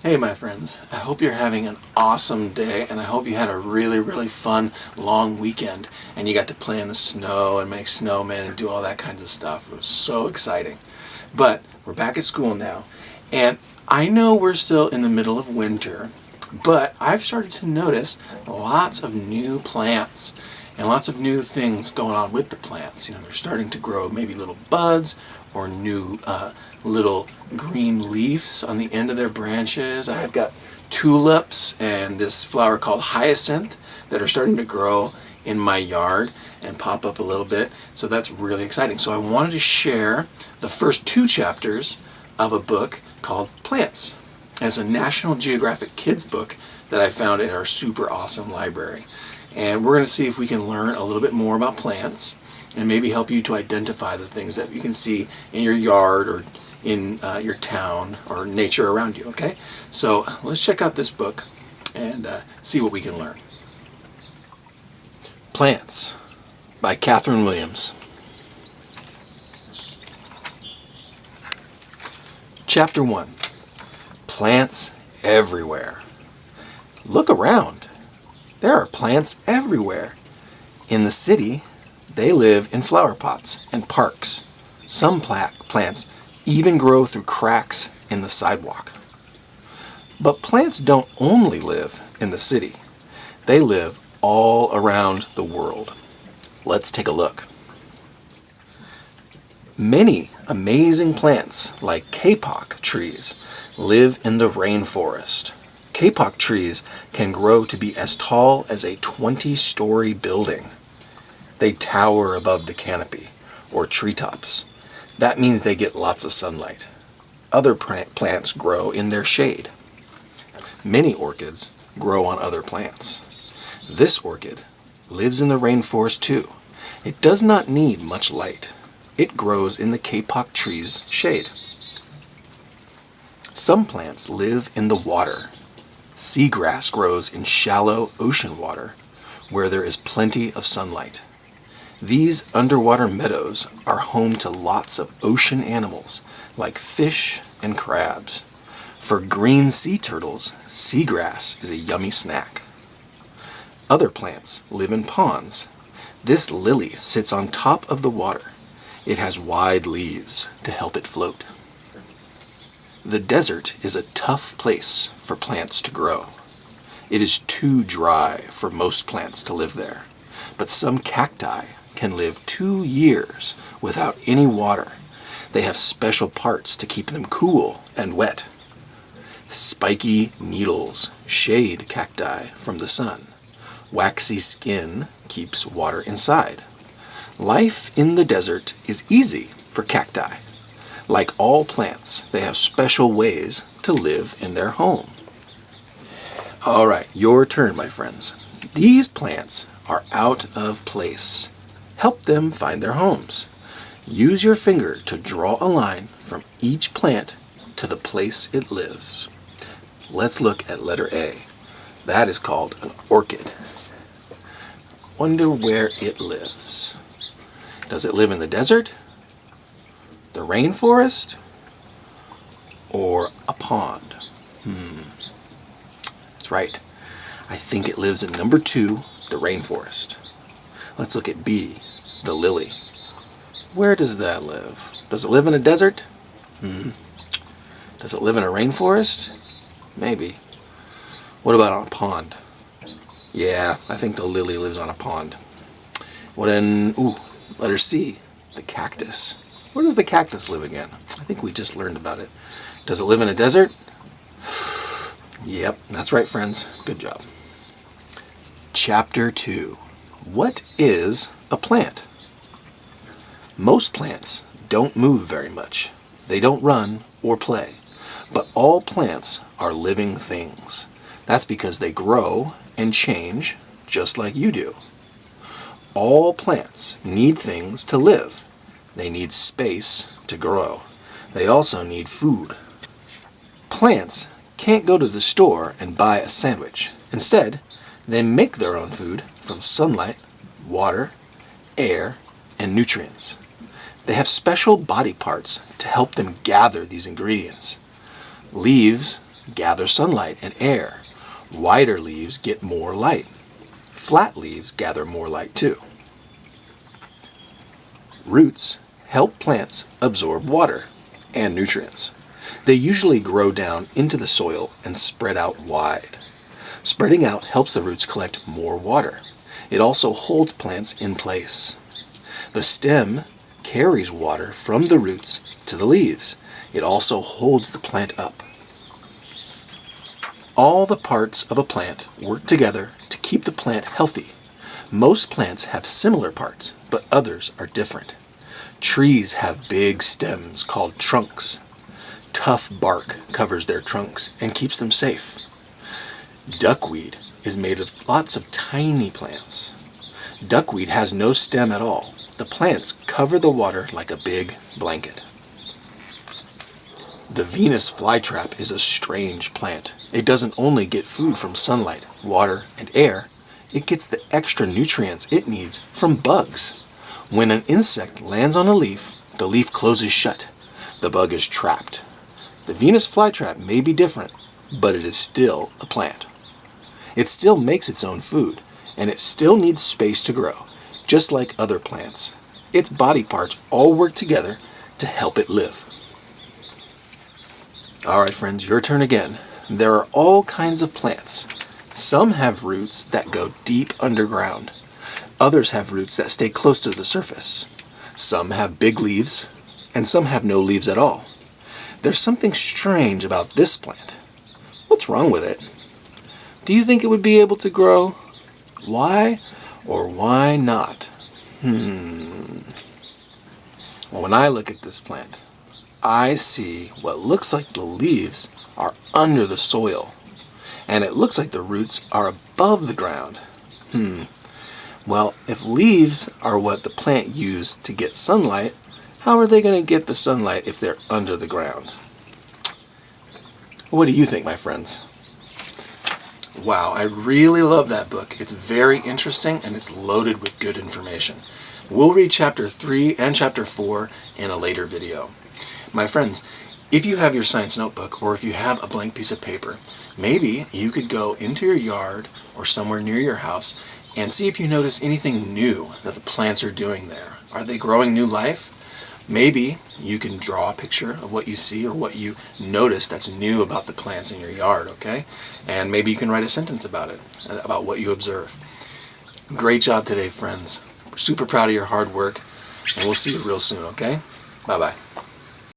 Hey my friends, I hope you're having an awesome day and I hope you had a really fun long weekend and you got to play in the snow and make snowmen and do all that kinds of stuff. It was so exciting. But we're back at school now and I know we're still in the middle of winter, but I've started to notice lots of new plants and lots of new things going on with the plants. You know, they're starting to grow maybe little buds or new little green leaves on the end of their branches. I've got tulips and this flower called hyacinth that are starting to grow in my yard and pop up a little bit. So that's really exciting. So I wanted to share the first 2 chapters of a book called Plants. It's a National Geographic Kids book that I found in our super awesome library. And we're going to see if we can learn a little bit more about plants and maybe help you to identify the things that you can see in your yard or in your town or nature around you, okay? So let's check out this book and see what we can learn. Plants by Catherine Williams. Chapter 1. Plants everywhere. Look around. There are plants everywhere. In the city, they live in flower pots and parks. Some plants even grow through cracks in the sidewalk. But plants don't only live in the city. They live all around the world. Let's take a look. Many amazing plants, like kapok trees, live in the rainforest. Kapok trees can grow to be as tall as a 20-story building. They tower above the canopy, or treetops. That means they get lots of sunlight. Other plants grow in their shade. Many orchids grow on other plants. This orchid lives in the rainforest too. It does not need much light. It grows in the kapok tree's shade. Some plants live in the water. Seagrass grows in shallow ocean water, where there is plenty of sunlight. These underwater meadows are home to lots of ocean animals, like fish and crabs. For green sea turtles, seagrass is a yummy snack. Other plants live in ponds. This lily sits on top of the water. It has wide leaves to help it float. The desert is a tough place for plants to grow. It is too dry for most plants to live there, but some cacti can live 2 years without any water. They have special parts to keep them cool and wet. Spiky needles shade cacti from the sun. Waxy skin keeps water inside. Life in the desert is easy for cacti. Like all plants, they have special ways to live in their home. All right, your turn, my friends. These plants are out of place. Help them find their homes. Use your finger to draw a line from each plant to the place it lives. Let's look at letter A. That is called an orchid. Wonder where it lives. Does it live in the desert, the rainforest, or a pond? That's right. I think it lives in number 2, the rainforest. Let's look at B, the lily. Where does that live? Does it live in a desert? Does it live in a rainforest? Maybe. What about on a pond? Yeah, I think the lily lives on a pond. Letter C, the cactus. Where does the cactus live again? I think we just learned about it. Does it live in a desert? Yep, that's right, friends. Good job. Chapter 2. What is a plant? Most plants don't move very much. They don't run or play. But all plants are living things. That's because they grow and change just like you do. All plants need things to live. They need space to grow. They also need food. Plants can't go to the store and buy a sandwich. Instead, they make their own food from sunlight, water, air, and nutrients. They have special body parts to help them gather these ingredients. Leaves gather sunlight and air. Wider leaves get more light. Flat leaves gather more light too. Roots help plants absorb water and nutrients. They usually grow down into the soil and spread out wide. Spreading out helps the roots collect more water. It also holds plants in place. The stem carries water from the roots to the leaves. It also holds the plant up. All the parts of a plant work together to keep the plant healthy. Most plants have similar parts, but others are different. Trees have big stems called trunks. Tough bark covers their trunks and keeps them safe. Duckweed is made of lots of tiny plants. Duckweed has no stem at all. The plants cover the water like a big blanket. The Venus flytrap is a strange plant. It doesn't only get food from sunlight, water, and air. It gets the extra nutrients it needs from bugs. When an insect lands on a leaf, the leaf closes shut. The bug is trapped. The Venus flytrap may be different, but it is still a plant. It still makes its own food, and it still needs space to grow, just like other plants. Its body parts all work together to help it live. Alright friends, your turn again. There are all kinds of plants. Some have roots that go deep underground. Others have roots that stay close to the surface. Some have big leaves, and some have no leaves at all. There's something strange about this plant. What's wrong with it? Do you think it would be able to grow? Why or why not? Well, when I look at this plant, I see what looks like the leaves are under the soil, and it looks like the roots are above the ground. Well, if leaves are what the plant used to get sunlight, how are they going to get the sunlight if they're under the ground? What do you think, my friends? Wow, I really love that book. It's very interesting and it's loaded with good information. We'll read chapter 3 and chapter 4 in a later video. My friends, if you have your science notebook or if you have a blank piece of paper, maybe you could go into your yard or somewhere near your house and see if you notice anything new that the plants are doing there. Are they growing new life? Maybe you can draw a picture of what you see or what you notice that's new about the plants in your yard, okay? And maybe you can write a sentence about it, about what you observe. Great job today, friends. We're super proud of your hard work, and we'll see you real soon, okay? Bye-bye.